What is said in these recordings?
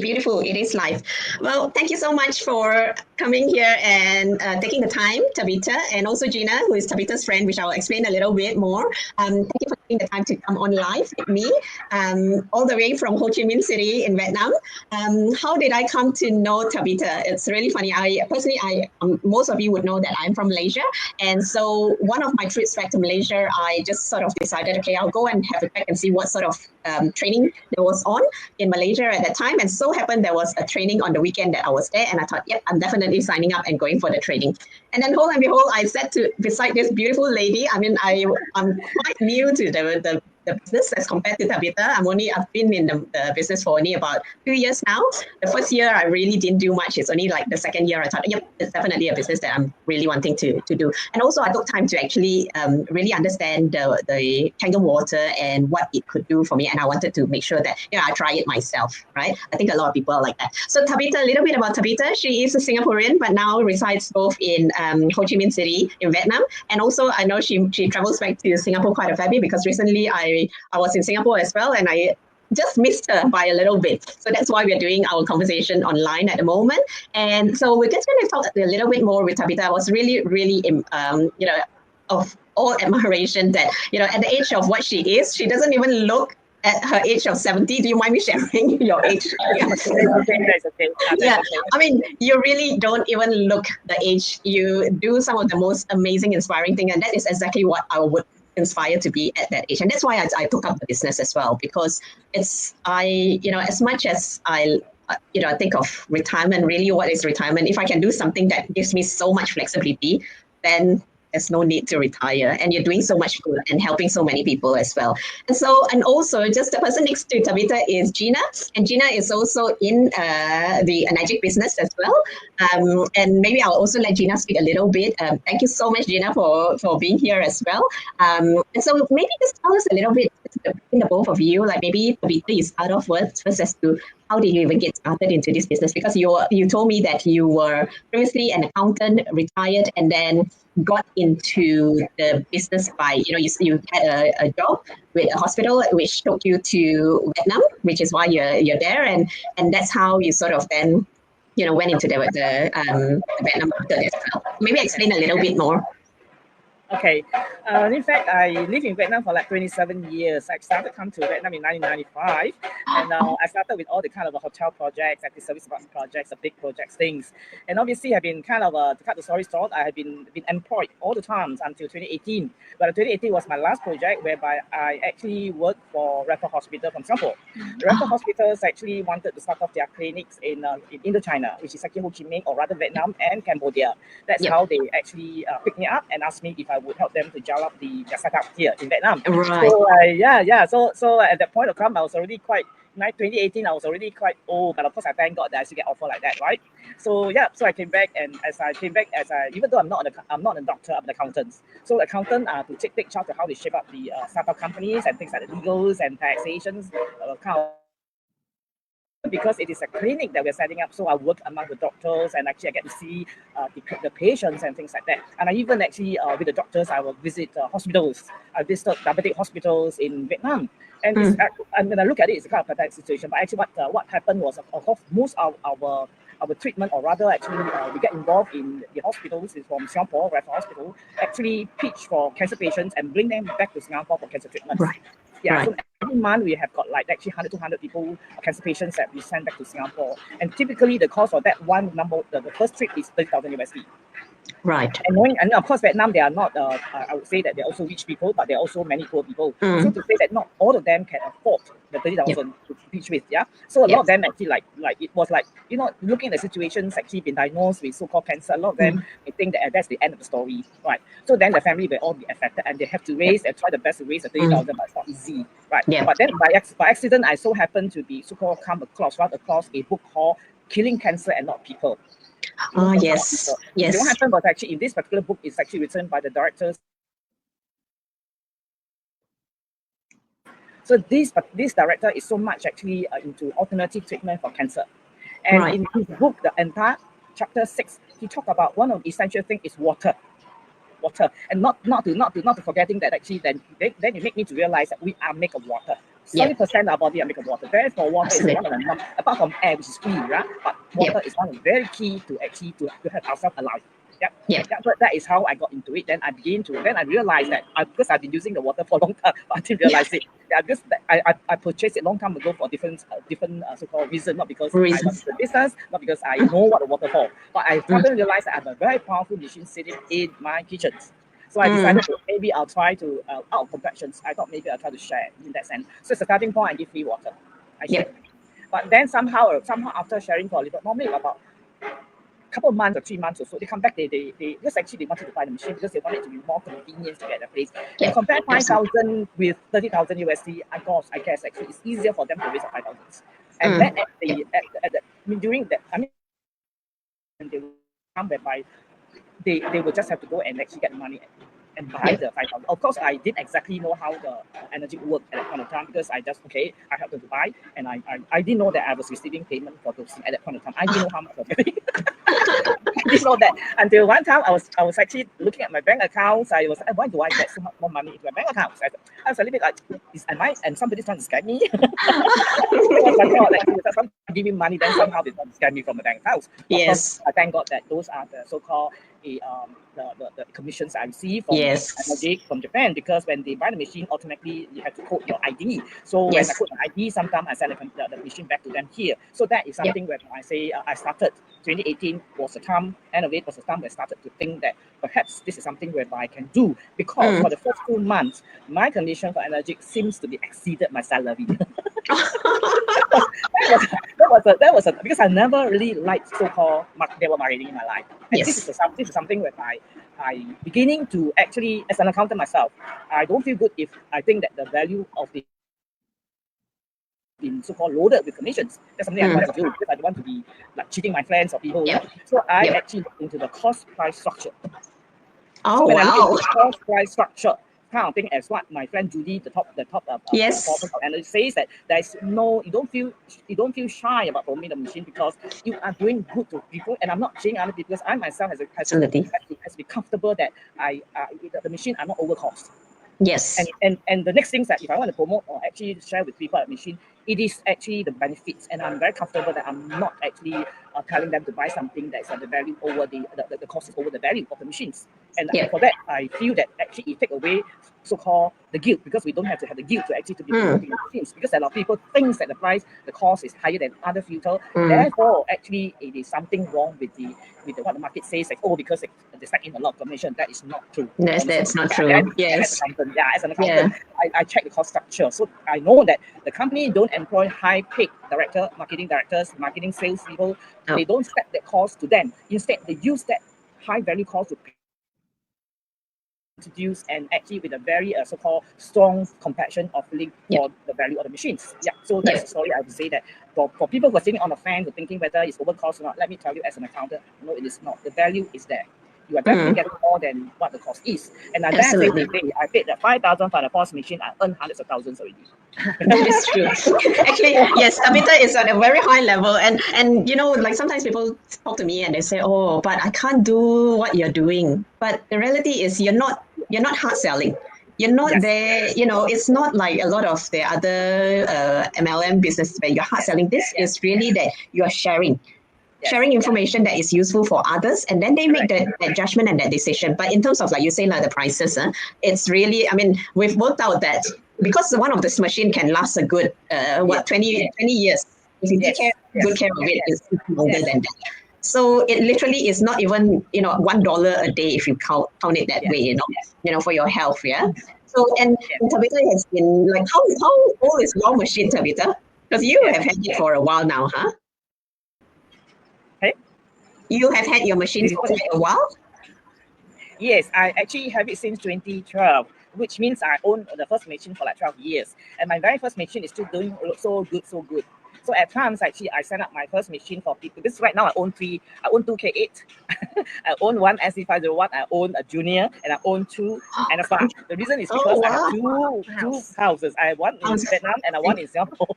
Beautiful. It is life. Well, thank you so much for coming here and taking the time, Tabitha, and also Gina, who is Tabitha's friend, which I'll explain a little bit more. Thank you for taking the time to come on live with me, all the way from Ho Chi Minh City in Vietnam. How did I come to know Tabitha? It's really funny. Most of you would know that I'm from Malaysia. And so one of my trips back to Malaysia, I just sort of decided, okay, I'll go and have a check and see what sort of training there was on in Malaysia at that time. And so happened there was a training on the weekend that I was there, and I thought, yep, I'm definitely signing up and going for the training. And then, lo and behold, I sat beside this beautiful lady. I mean, I'm quite new to the business as compared to Tabitha. I've been in the business for only about 2 years now. The first year I really didn't do much. It's only like the second year I thought, yep, it's definitely a business that I'm really wanting to do. And also I took time to actually really understand the Kangen Water and what it could do for me. And I wanted to make sure that I try it myself, right? I think a lot of people are like that. So Tabitha, a little bit about Tabitha. She is a Singaporean, but now resides both in Ho Chi Minh City in Vietnam. And also I know she travels back to Singapore quite a fair bit because recently I was in Singapore as well, and I just missed her by a little bit. So that's why we're doing our conversation online at the moment. And so we're just going to talk a little bit more with Tabitha. I was really, really, of all admiration that, at the age of what she is, she doesn't even look at her age of 70. Do you mind me sharing your age? That's okay. Yeah, I mean, you really don't even look the age. You do some of the most amazing, inspiring thing, and that is exactly what I would inspire to be at that age. And that's why I took up the business as well, because as much as I think of retirement, really what is retirement? If I can do something that gives me so much flexibility, then there's no need to retire, and you're doing so much good and helping so many people as well. And also just the person next to Tabitha is Gina, and Gina is also in the Enagic business as well. And maybe I'll also let Gina speak a little bit. Thank you so much, Gina, for being here as well. And so maybe just tell us a little bit between the both of you, like maybe Tabitha, you start off first as to how did you even get started into this business? Because you told me that you were previously an accountant, retired, and then got into the business by, you had a job with a hospital which took you to Vietnam, which is why you're there. And that's how you sort of then, went into the Vietnam market as well. Maybe explain a little bit more. Okay. In fact, I lived in Vietnam for like 27 years. I started to come to Vietnam in 1995. And I started with all the kind of hotel projects, active service projects, the big projects, things. And obviously, I've been kind of, to cut the story short, I have been employed all the times until 2018. But 2018 was my last project whereby I actually worked for Raffles Hospital from Singapore. Raffles Hospitals actually wanted to start off their clinics in Indochina, which is actually Ho Chi Minh, or rather Vietnam and Cambodia. That's how they actually picked me up and asked me if I would help them to gel up their setup here in Vietnam. Right. So at that point of time, I was already quite, 2018, I was already quite old, but of course I thank God that I still get offer like that, right? So so I came back, and even though I'm not a doctor, I'm an accountant. So accountant to take charge of how they shape up the startup companies and things like the legals and taxations, because it is a clinic that we're setting up, so I work among the doctors, and actually I get to see the patients and things like that. And I even actually, with the doctors, I will visit hospitals. I visited diabetic hospitals in Vietnam. And when I look at it, it's a kind of pathetic situation. But actually what happened was, of course, most of our treatment, or rather actually we get involved in the hospitals from Singapore, Raffles Hospital, actually pitch for cancer patients and bring them back to Singapore for cancer treatment. Right. So every month we have got like actually 100, 200 people, cancer patients that we send back to Singapore. And typically the cost for that one number, the first trip is 30,000 USD. Right. And of course, Vietnam, they are not, I would say that they're also rich people, but there are also many poor people. So to say that not all of them can afford the 30,000 to pitch with, So a lot of them actually like it was like, looking at the situations, actually been diagnosed with so-called cancer, a lot of them, they think that that's the end of the story, right? So then the family will all be affected, and they have to raise and try the best to raise the 30,000, but it's not easy, right? But then by accident, I so happened to be so-called run across a book called Killing Cancer and Not People. Yes. So what happened was actually in this particular book is actually written by the directors. So this director is so much actually into alternative treatment for cancer. And in his book, the entire chapter 6, he talked about one of the essential things is water. And not to forgetting that actually then it make me to realize that we are made of water. 70% of our body are made of water. Therefore, water is one of the apart from air, which is free, right? But water is one of the very key to actually to have ourselves alive. Yeah. But that is how I got into it. Then I realized that because I've been using the water for a long time, but I didn't realize it. Yeah, because I purchased it a long time ago for different so-called reason, not because I got into the business, not because I know what the water for, but I suddenly realized that I have a very powerful machine sitting in my kitchen. So I decided to maybe I'll try to out of compassions. I thought maybe I'll try to share in that sense. So it's a starting point. I give free water. I share. But then somehow after sharing for a little, normally about couple of months or 3 months or so, they come back. They because actually they wanted to buy the machine because they wanted it to be more convenient to get the place. And compare 5,000 with 30,000 USD, I guess actually it's easier for them to raise 5,000. And then during that, I mean, they will come whereby they will just have to go and actually get the money and buy the 5,000. Of course, I didn't exactly know how the Enagic worked at that point of time because I just I helped them to buy, and I didn't know that I was receiving payment for those at that point of time. I didn't know how much I was getting. I didn't know that until one time I was actually looking at my bank accounts. I was like, why do I get so much more money into my bank accounts? I was a little bit like, and somebody's trying to scam me? Because I thought like, if someone give me money, then somehow they're trying to scam me from the bank accounts. Of course, I thank God that those are the so-called the commissions I receive from Enagic from Japan, because when they buy the machine, automatically you have to code your ID. So when I code my ID, sometimes I send the machine back to them here. So that is something where I say I started 2018 was the time, end of it was the time where I started to think that perhaps this is something whereby I can do, because for the first 2 months, my condition for Enagic seems to be exceeded my salary. that was because I never really liked so-called network marketing in my life. And this is something where I beginning to actually, as an accountant myself, I don't feel good if I think that the value of the been so-called loaded with commissions. That's something I don't want to do, because I don't want to be like cheating my friends or people. So I actually look into the cost price structure. So when I look into the cost price structure kind of thing, as what my friend Judy, the top analyst says, that there's no, you don't feel shy about promoting the machine because you are doing good to people. And I'm not saying other people, because I myself has to be comfortable that the machine are not over cost. And the next thing is that if I want to promote or actually share with people a machine, it is actually the benefits, and I'm very comfortable that I'm not actually telling them to buy something that's the value over the cost is over the value of the machines. And for that, I feel that actually it take away so-called the guilt, because we don't have to have the guilt to actually to be promoting the machines, because a lot of people think that the cost is higher than other filter. Therefore, actually, it is something wrong with what the market says, like, because they stack in a lot of commission. That is not true. That's not true. As an accountant, I check the cost structure, so I know that the company don't employ high-paid marketing directors, marketing sales people. They don't set that cost to them. Instead, they use that high-value cost to introduce, and actually with a very so-called strong compassion of feeling for the value of the machines. So that's the story. I would say that for people who are sitting on the fence or thinking whether it's over cost or not, let me tell you, as an accountant, no, it is not. The value is there. You are definitely getting more than what the cost is. And I dare say today, I paid that 5,000 for the POS machine. I earned hundreds of thousands already. That is true. Actually, yes, Tabitha is at a very high level, and you know, like sometimes people talk to me and they say, "Oh, but I can't do what you're doing." But the reality is, you're not hard selling. You're not there. You know, it's not like a lot of the other MLM businesses where you're hard selling. This is really that you are sharing information that is useful for others, and then they make that judgment and that decision. But in terms of, like you say, like the prices, it's really, I mean, we've worked out that because one of this machine can last a good 20 years. If you take good care of it, it's longer than that. So it literally is not even, you know, $1 a day if you count it that way, you know, for your health. So and Tabitha has been like, how old is your machine, Tabitha? Because you have had it for a while now, huh? You have had your machine for quite a while? Yes, I actually have it since 2012, which means I own the first machine for like 12 years. And my very first machine is still doing so good. So at times, actually, I set up my first machine for people. This right now, I own three. I own two K8. I own one SC501. I own a Junior, and I own two NFR. The reason is because I have two houses. I have one in Vietnam and I one in Singapore.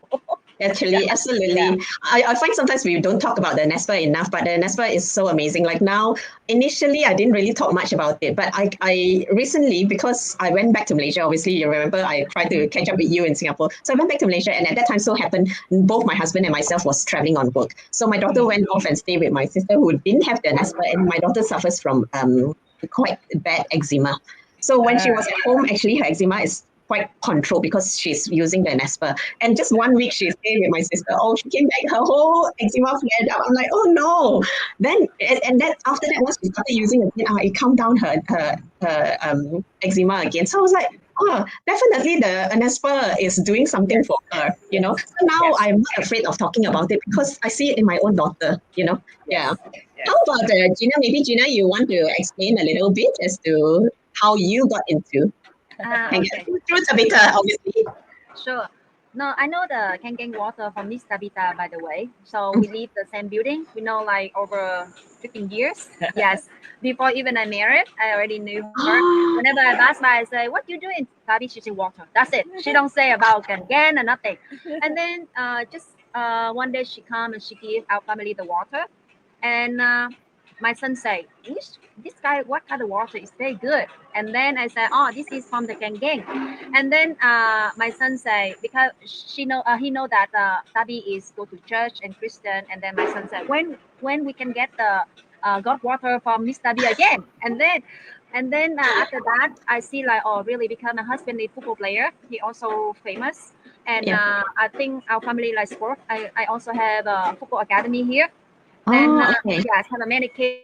Actually, absolutely. I find sometimes we don't talk about the NESPA enough, but the NESPA is so amazing. Like now, initially, I didn't really talk much about it, but I recently, because I went back to Malaysia, obviously, you remember I tried to catch up with you in Singapore. So I went back to Malaysia, and at that time, so happened, both my husband and myself was traveling on work. So my daughter went off and stayed with my sister who didn't have the NESPA, and my daughter suffers from quite bad eczema. So when she was at home, actually, her eczema is quite controlled because she's using the NESPA. And just 1 week she stayed with my sister. Oh, she came back, her whole eczema flared up. I'm like, oh no. Then and then after that, once she started using it again, it calmed down her eczema again. So I was like, oh, definitely the NESPA is doing something for her, you know. So now I'm not afraid of talking about it because I see it in my own daughter, you know. Yeah. How about Gina? Maybe Gina, you want to explain a little bit as to how you got into Okay. through Tabitha, obviously. Sure. No, I know the Kangen Water from Miss Tabitha, by the way. So we live the same building. We know like over 15 years. Yes. Before even I married, I already knew her. Whenever I pass by, I say, "What you doing?" Tabi, she say water. That's it. She don't say about Kangen or nothing. And then just one day she come and she give our family the water. And my son say, this guy, what kind of water is very good. And then I said, oh, this is from the Kangen. And then my son say, because he know that Tabi is go to church and Christian. And then my son said, when we can get the God water from Miss Tabi again. And then after that, I see like, oh, really, because my husband is football player. He also famous. And I think our family like sport. I also have a football academy here. And yes, have a medication.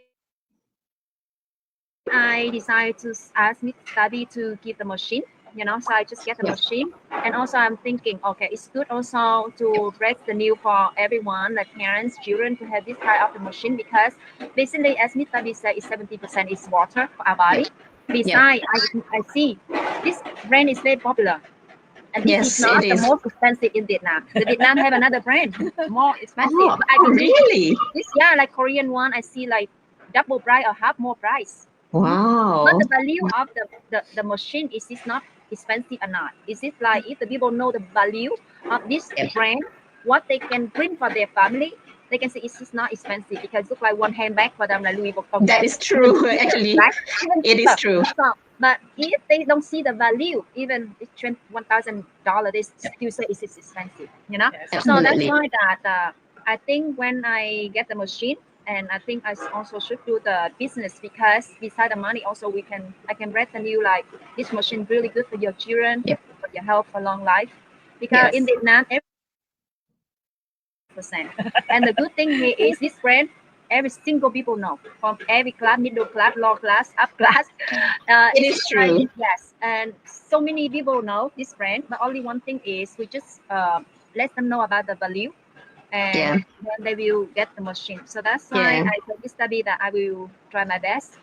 I decided to ask Miss Tabi to give the machine, you know, so I just get the machine. And also I'm thinking, okay, it's good also to break the news for everyone, like parents, children, to have this type of the machine because basically, as Miss Tabi said, it's 70% is water for our body. Besides, I see this brand is very popular. And this is not the most expensive in Vietnam. The Vietnam have another brand, more expensive. Really? This, like Korean one, I see like double price or half more price. Wow. But the value of the machine is not expensive or not. Is it like if the people know the value of this brand, what they can bring for their family, they can say it's not expensive because it looks like one handbag for them like Louis Vuitton. That is true, actually. Right? It is true. So, but if they don't see the value, even it's $1,000, they still say it's expensive, you know? Yes, so that's why that I think when I get the machine, and I think I also should do the business because beside the money, also I can break the new like this machine really good for your children, for your health, for long life. Because in Vietnam, and the good thing here is this brand, every single people know from every class, middle class, low class, up class. It is true. Yes, and so many people know this brand, but only one thing is we just let them know about the value, and then they will get the machine. So that's why I told this Tabi that I will try my best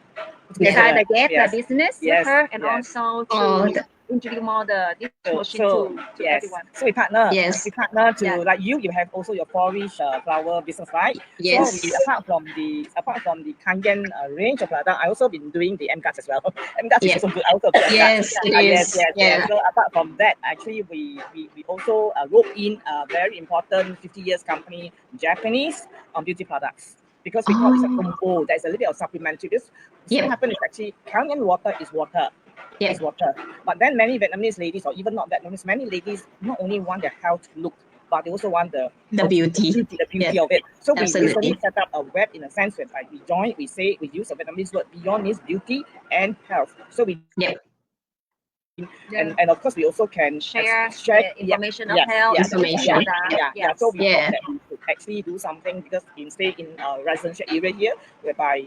to decide the business with her, and also to introduce more this machine to everyone. So we partner. We partner to like you have also your flourish flower business, right? Yes. So apart from the Kangen range of product, I also been doing the M-Guards as well. M-Guards is also good. I also yes, it is. Yes. So apart from that, actually we also rope in a very important 50 years company, Japanese beauty products. Because we call it a combo, there's a little bit of supplementary. This what happens is actually Kangen water is water. It's water. But then many Vietnamese ladies, or even not Vietnamese, many ladies not only want their health look, but they also want the beauty of it. So we recently set up a web in a sense where like we use a Vietnamese word beyond means beauty and health. So we and of course we also can share information of health information. So we thought that we could actually do something because stay in a residential area here whereby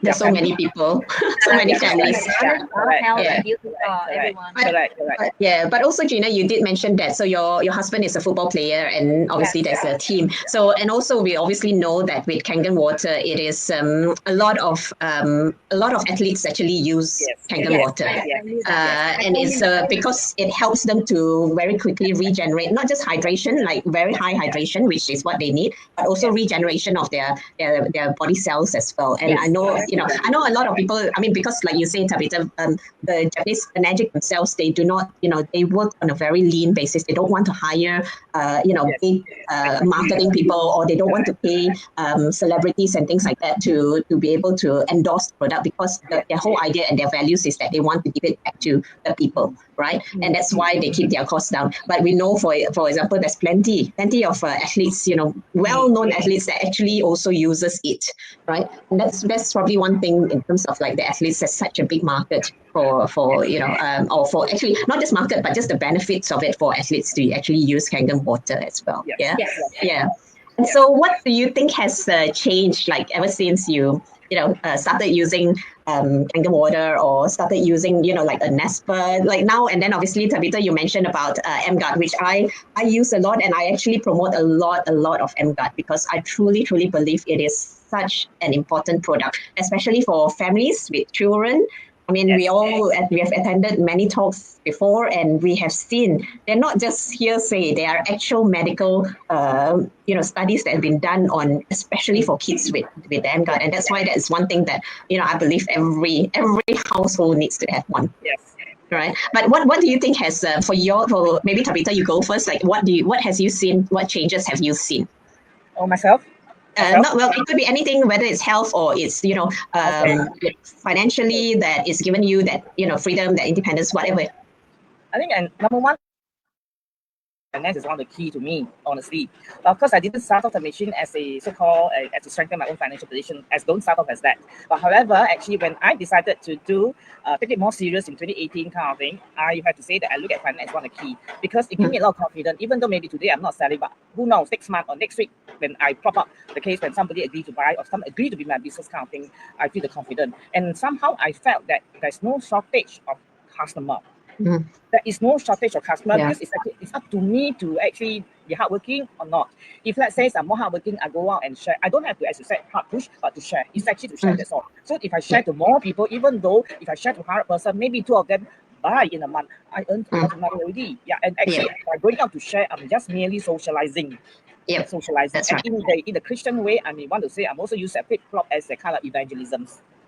There's so many people, so many families. Health correct. and beauty for everyone. Correct. Yeah, but also Gina, you did mention that. So your husband is a football player, and obviously there's a team. So and also we obviously know that with Kangen Water, it is a lot of athletes actually use Kangen Water, and it's because it helps them to very quickly regenerate, not just hydration, like very high hydration, which is what they need, but also regeneration of their body cells as well. And I know a lot of people. I mean, because like you say, Tabitha, the Japanese Enagic themselves, they do not, they work on a very lean basis. They don't want to hire, big marketing people, or they don't want to pay celebrities and things like that to be able to endorse the product, because their whole idea and their values is that they want to give it back to the people, right? And that's why they keep their costs down. But we know, for example, there's plenty of athletes, well-known athletes that actually also uses it, right? And that's probably one thing in terms of like the athletes. There's such a big market for or for actually not just market, but just the benefits of it for athletes to actually use Kangen Water as well. Yeah. And so what do you think has changed, like ever since you started using Kangen Water, or started using like a Nesper, like now? And then obviously, Tabitha, you mentioned about MGuard, which I use a lot, and I actually promote a lot of MGuard, because I truly believe it is such an important product, especially for families with children. I mean, we have attended many talks before, and we have seen they're not just hearsay. They are actual medical, studies that have been done on, especially for kids with the MGuard. And that's why that is one thing that I believe every household needs to have one. Yes. Right. But what do you think has for maybe Tabitha, you go first. Like what has you seen? What changes have you seen? Oh, myself. It could be anything, whether it's health or it's financially, that is given you that freedom, that independence, whatever. I think number one, finance is one of the key to me, honestly. But of course, I didn't start off the machine as a so-called to strengthen my own financial position. Don't start off as that. But however, actually, when I decided to take it more serious in 2018 kind of thing, I have to say that I look at finance as one of the key, because it gives me a lot of confidence. Even though maybe today I'm not selling, but who knows, next month or next week when I prop up the case, when somebody agree to buy or some agree to be my business kind of thing, I feel the confidence. And somehow I felt that there's no shortage of customer. There is no shortage of customer, because it's up to me to actually be hardworking or not. If let's say I'm more hardworking, I go out and share. I don't have to, as you said, hard push, but to share. It's actually to share, that's all. So if I share to more people, even though if I share to 100 person, maybe 2 of them buy in a month, I earn money already. And actually, by going out to share, I'm just merely socializing. Socializing. That's and right. in the Christian way, I mean, want to say I'm also use a flip-flop as a kind of evangelism.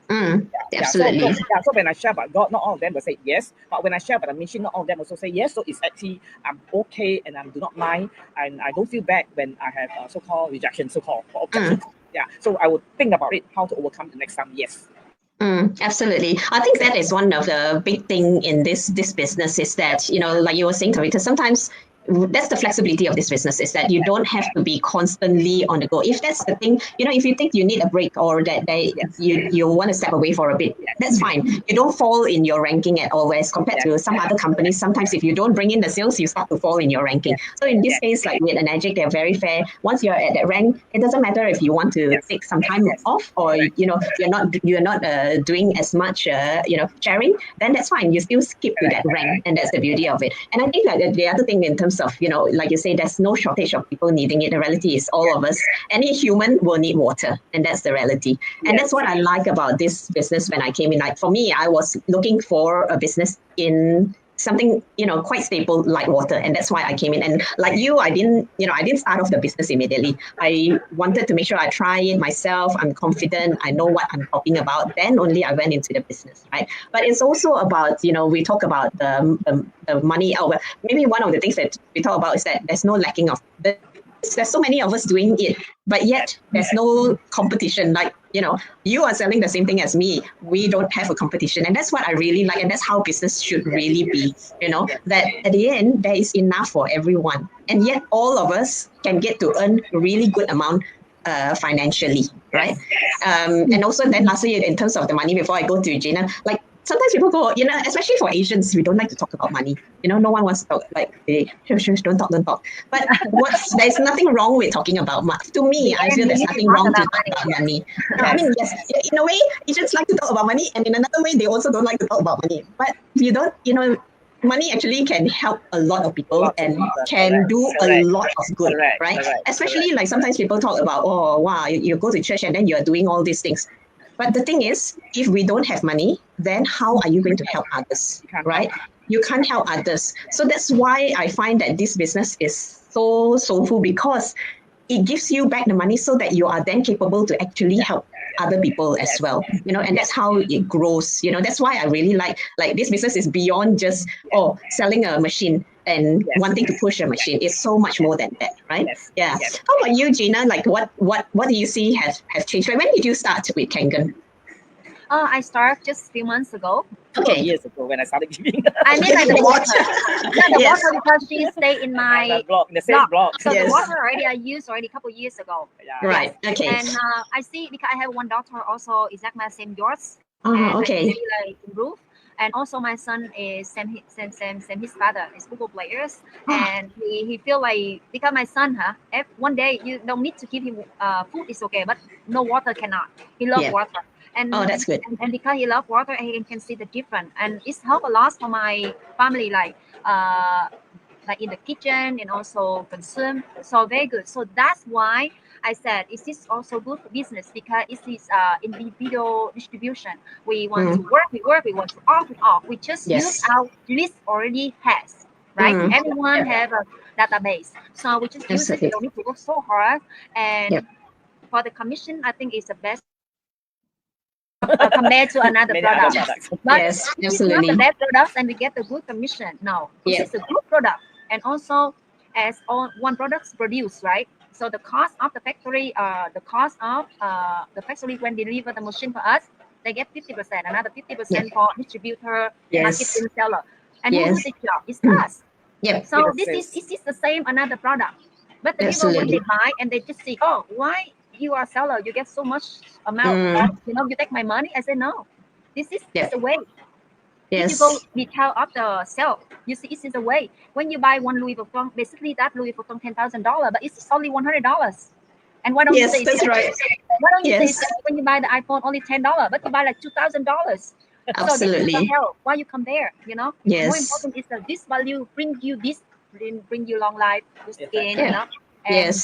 Absolutely. So when I share about God, not all of them will say yes. But when I share about the mission, not all of them also say yes. So it's actually, I'm okay, and I do not mind, and I don't feel bad when I have so-called rejection, so-called objections. So I would think about it, how to overcome the next time. Yes. Absolutely. I think that is one of the big thing in this business, is that, like you were saying, Tabitha, sometimes that's the flexibility of this business, is that you don't have to be constantly on the go. If that's the thing, if you think you need a break, or that you want to step away for a bit, that's fine. You don't fall in your ranking at all, whereas compared to some other companies, sometimes if you don't bring in the sales, you start to fall in your ranking. So in this case, like with Enagic, they're very fair. Once you're at that rank, it doesn't matter if you want to take some time off, or you're not doing as much sharing, then that's fine. You still skip to that rank, and that's the beauty of it. And I think like the other thing in terms of, like you say, there's no shortage of people needing it. The reality is all of us, any human will need water, and that's the reality. And that's what I like about this business when I came in. Like for me, I was looking for a business in something, quite stable like water. And that's why I came in. And like you, I didn't start off the business immediately. I wanted to make sure I try it myself. I'm confident. I know what I'm talking about. Then only I went into the business, right? But it's also about, we talk about the money. Maybe one of the things that we talk about is that there's no lacking of there's so many of us doing it, but yet there's no competition. Like, you are selling the same thing as me. We don't have a competition. And that's what I really like. And that's how business should really be, that at the end, there is enough for everyone. And yet all of us can get to earn a really good amount financially, right? And also then lastly, in terms of the money, before I go to Gina, like, sometimes people go, especially for Asians, we don't like to talk about money. No one wants to talk, like, hey, shush, don't talk. But there's nothing wrong with talking about money. To me, I feel there's nothing wrong to talk about money. No, I mean, yes, in a way, Asians like to talk about money, and in another way, they also don't like to talk about money. But if you don't, money actually can help a lot of people and can do a lot of good, right? Especially like sometimes people talk about, oh, wow, you go to church and then you're doing all these things. But the thing is, if we don't have money, then how are you going to help others, right? You can't help others. So that's why I find that this business is so soulful, because it gives you back the money so that you are then capable to actually help other people as well, and that's how it grows. That's why I really like this business is beyond just selling a machine and wanting to push a machine. It's so much more than that, right? How about you, Gina? Like what do you see have changed? When did you start with Kangen? I started just a few months ago. Okay, years ago when I started giving. I mean, like the water. Water, because she stayed in my block, in the same block. So the water I used already a couple of years ago. Right. Okay. And I see, because I have one daughter also exactly same yours. Okay. I see, like, improve. And also my son is same his father is football players, and he feel like, because my son, one day you don't need to give him food is okay, but no water cannot. He loves water. And, that's good. And because he loves water, he can see the difference, and it's helped a lot for my family, like in the kitchen and also consume. So very good. So that's why I said, is this also good for business? Because it is individual distribution. We want to work, we want to off. We just use our list already has, right? Everyone have a database. So we just use it. We don't need to work so hard. And for the commission, I think it's the best compared to another product. But yes, it's not the best product and we get the good commission. No, it's a good product. And also, as one product produced, right? So the cost of the factory, when they deliver the machine for us, they get 50%, another 50% for distributor, marketing, seller. And who does the job? It's us. So this is the same another product. But the people, when they buy and they just see, oh, why you are a seller, you get so much amount, you take my money. I said, no, this is the way. If you go detail of the sale, you see it is a way. When you buy one Louis Vuitton, basically that Louis Vuitton $10,000, but it's only $100. And why don't you say that's right? Why don't you say when you buy the iPhone only $10, but you buy like $2,000? Absolutely. So this is help. Why you compare? More Yes. important is that this value bring you long life, good skin, and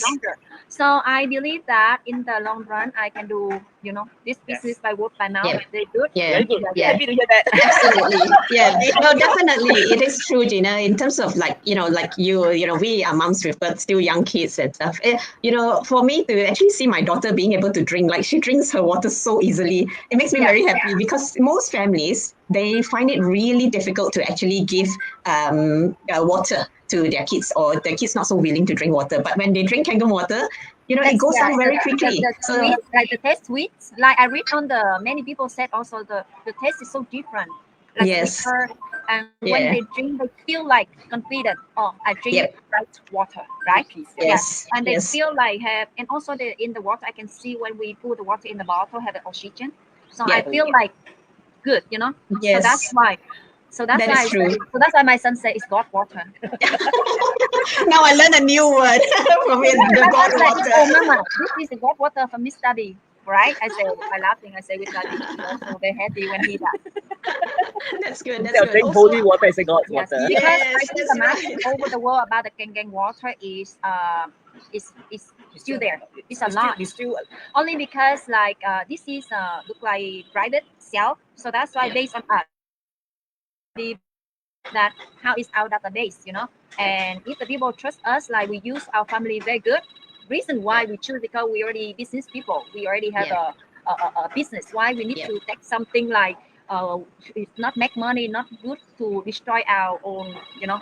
longer. So I believe that in the long run, I can do, this business by word by mouth. Very good. Very good. Happy to hear that. Absolutely. No, definitely. It is true, Gina, in terms of like you, we are moms with still young kids and stuff. For me to actually see my daughter being able to drink, like she drinks her water so easily, it makes me very happy, because most families, they find it really difficult to actually give water to their kids, or their kids not so willing to drink water. But when they drink Kangen water, it goes down very quickly. Like the taste sweet. Like I read on many people said also the taste is so different. Like sweeter, and when they drink, they feel like confident. Oh, I drink right water, right? Yes. And they feel like and also in the water, I can see when we put the water in the bottle, have the oxygen. So I feel like good, Yes. So that's why. So that's why. So that's why my son said it's God water. Now I learned a new word from it. The God water. Oh, Mama, this is the God water from Miss Tabi, right? I say with Tabi. So they're happy when he does. That's good. They'll drink holy water as a God's water. Because I think the market over the world about the Kangen water is still there. It's a lot. It's still only because this is look like private sale. So that's why based on us. That how is our database, and if the people trust us, like we use our family very good. Reason why we choose, because we already business people, we already have a business. Why we need to take something like it's not make money, not good to destroy our own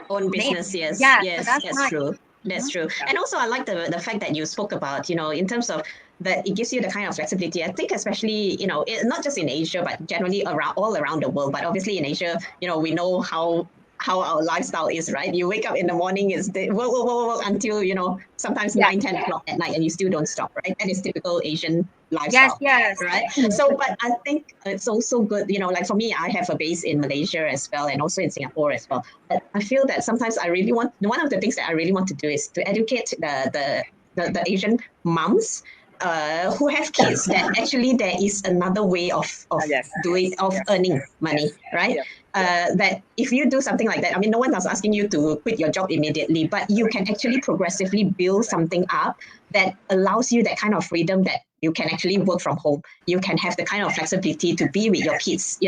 own business. Name. Yes, so that's true. That's true. And also I like the fact that you spoke about, in terms of that it gives you the kind of flexibility. I think especially, not just in Asia, but generally all around the world. But obviously in Asia, we know how how our lifestyle is, right? You wake up in the morning, it's work until, sometimes 9, 10 o'clock at night, and you still don't stop, right? That is typical Asian lifestyle, right? So, but I think it's also good, like for me, I have a base in Malaysia as well, and also in Singapore as well. But I feel that sometimes one of the things that I really want to do is to educate the Asian moms who have kids, that actually there is another way of earning money, right? That if you do something like that, I mean, no one is asking you to quit your job immediately, but you can actually progressively build something up that allows you that kind of freedom, that you can actually work from home. You can have the kind of flexibility to be with your kids.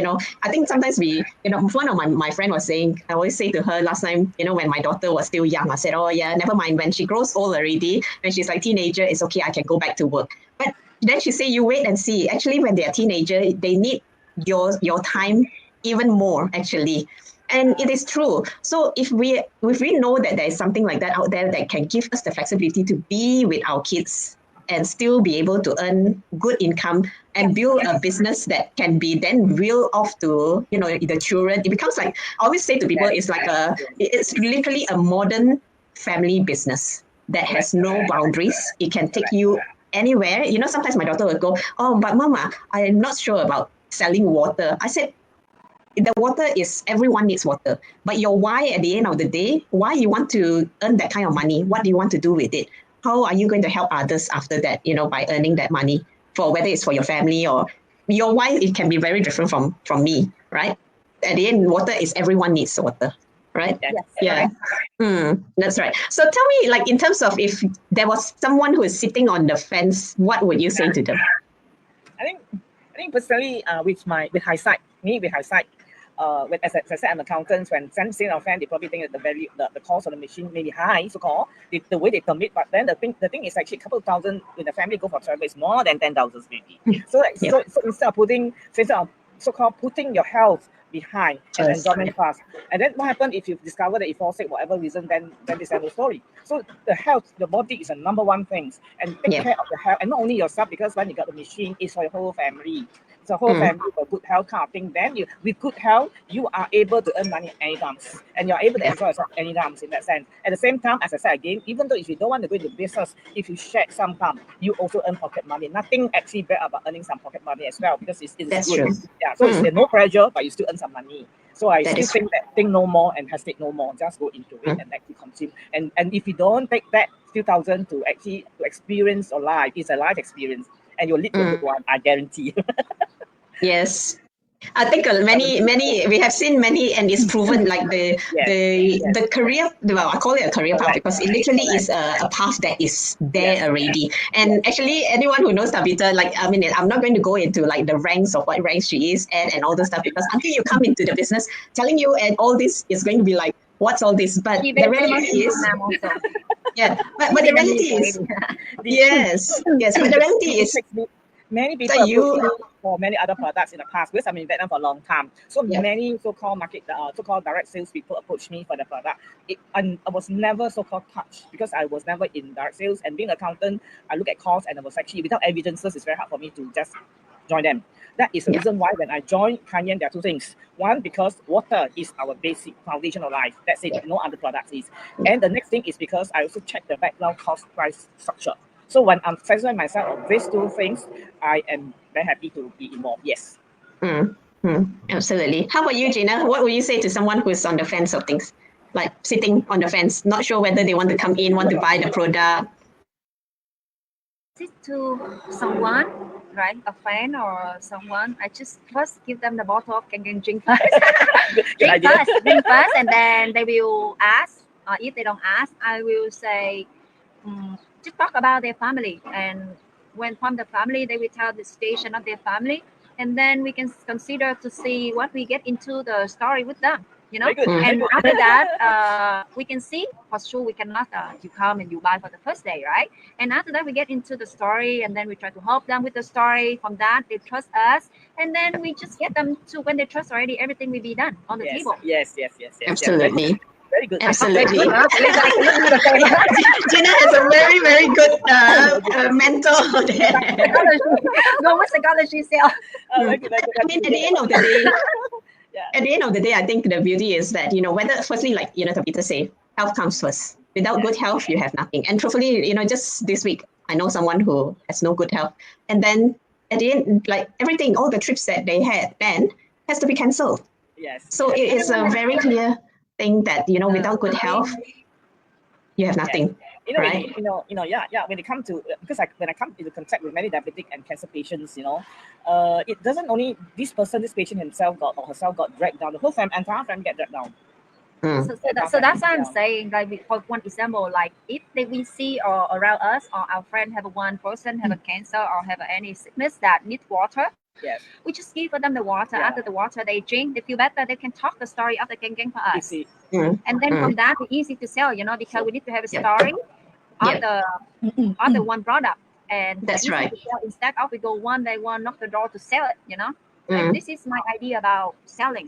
I think sometimes one of my friend was saying, I always say to her last time, when my daughter was still young, I said, oh yeah, never mind. When she grows old already, when she's like teenager, it's okay, I can go back to work. But then she say, you wait and see. Actually, when they're teenager, they need your time even more, actually. And it is true. So if we know that there is something like that out there that can give us the flexibility to be with our kids and still be able to earn good income and build a business that can be then wheel off to, the children, it becomes like, I always say to people, it's literally a modern family business that has no boundaries. It can take you anywhere. Sometimes my daughter will go, oh, but Mama, I am not sure about selling water. I said, the water is, everyone needs water. But your why at the end of the day, why you want to earn that kind of money? What do you want to do with it? How are you going to help others after that, by earning that money, for whether it's for your family or your why? It can be very different from me, right? At the end, water is, everyone needs water, right? Yes. That's right. So tell me, like, in terms of, if there was someone who is sitting on the fence, what would you say to them? I think personally, with hindsight, as I said, I'm an accountant. When saying our friend, they probably think that the cost of the machine may be high, so-called the way they commit. But then the thing is actually a couple of thousand when the family go for travel is more than 10,000 maybe. So instead of so-called putting your health behind and enjoyment first, and then what happens if you discover that you fall sick, whatever reason, then this another story. So the health, the body is the number one thing, and take care of the health, and not only yourself, because when you got the machine, it's for your whole family. It's a whole family for good health kind of thing. Then with good health, you are able to earn money anytime, and you're able to enjoy yourself anytime in that sense. At the same time, as I said again, even though if you don't want to go into business, if you share some time, you also earn pocket money. Nothing actually bad about earning some pocket money as well, because it's good. True. Yeah, so it's no pressure, but you still earn some money. So I still think no more and hesitate no more. Just go into it and actually consume. And if you don't take that few thousand to actually to experience your life, it's a life experience, and you'll lead to a good one, I guarantee. Yes. I think many we have seen many, and it's proven, like the career, well, I call it a career path because it literally is a path that is there already. And actually, anyone who knows Tabitha, like, I mean, I'm not going to go into like the ranks of what ranks she is at and all this stuff, because until you come into the business, telling you and all this is going to be like, what's all this? But the reality is, but the reality is, but the reality is, many people approach me for many other products in the past, because I'm in Vietnam for a long time. So many so-called so-called direct sales people approach me for the product. I was never so-called touched, because I was never in direct sales. And being an accountant, I look at costs, and I was actually, without evidences, it's very hard for me to just join them. That is the reason why when I joined Kangen, there are two things. One, because water is our basic foundation of life. That's it, no other products is. And the next thing is because I also check the background cost price structure. So when I'm satisfying myself of these two things, I am very happy to be involved. Yes. Absolutely. How about you, Gina? What would you say to someone who's on the fence of things, like sitting on the fence, not sure whether they want to come in, want to buy the product? To someone, right, a friend or someone, I just first give them the bottle of Kangen drink first. drink first, and then they will ask. If they don't ask, I will say, just talk about their family, and when from the family, they will tell the station of their family, and then we can consider to see what we get into the story with them. And after that, we can see for sure we cannot you come and you buy for the first day, right? And after that, we get into the story, and then we try to help them with the story. From that, they trust us, and then we just get them to, when they trust already, everything will be done on the table. Yes. Absolutely. Very good. Absolutely. Gina has a very, very good mentor there. No, what psychology sell? I mean, at the end of the day, At the end of the day, I think the beauty is that, whether, firstly, like, Tabitha say, health comes first. Without good health, you have nothing. And truthfully, just this week, I know someone who has no good health. And then at the end, like everything, all the trips that they had then has to be cancelled. Yes. So it is a very clear thing that, without good health, you have nothing. Right? When it comes to, because when I come into contact with many diabetic and cancer patients, it doesn't only this patient himself or herself got dragged down. The whole entire family get dragged down. So that's why I'm saying, like, for one example, like if we see or around us or our friend have one person have a cancer or have any sickness that needs water. Yes. We just give them the water. After the water they drink, they feel better. They can talk the story of the Kangen for us. And then from that, it's easy to sell, because we need to have a story of the one product. And that's right. To sell instead of we go one by one, knock the door to sell it, Like, this is my idea about selling,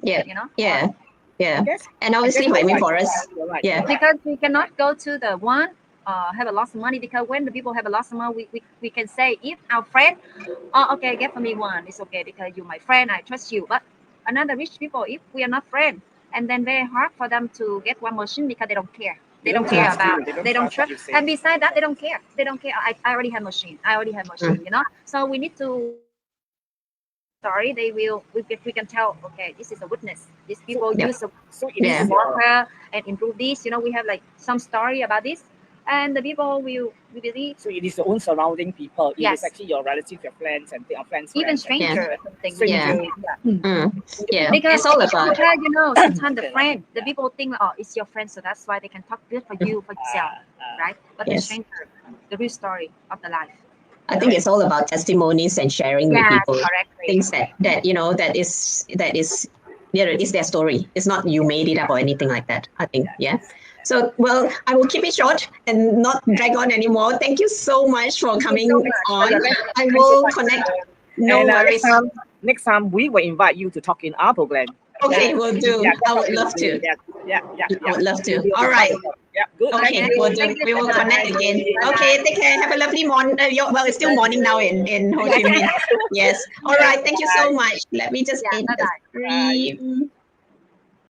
Yeah. And obviously, for us, because we cannot go to the one have a loss of money, because when the people have a loss of money, we can say, if our friend, okay, get for me one, it's okay because you're my friend, I trust you. But another rich people, if we are not friends, and then very hard for them to get one machine because they don't care. They don't care about. They don't trust. And besides that, they don't care. I already have machine. So we need to. Sorry, they will. We can tell. Okay, this is a witness. These people use water and improve this. We have like some story about this, and the people will believe. So it is your own surrounding people. It is actually your relatives, your friends, and our friends. Even strangers. Because it's all about. Sometimes the people think, it's your friend, so that's why they can talk good for you for yourself, right? But the stranger, the real story of the life. I think it's all about testimonies and sharing with people. Correctly. Things that is their story. It's not you made it up or anything like that. I think, So, well, I will keep it short and not drag on anymore. Thank you so much for coming on. I will connect. No worries. Next time we will invite you to talk in our program. Okay, we'll do. I would love to. I would love to. All right. Good. Okay, we'll do. We will connect again. Okay, take care. Have a lovely morning. Well, it's still morning now in Ho Chi Minh. Yes. All right. Thank you so much. Let me just end the stream.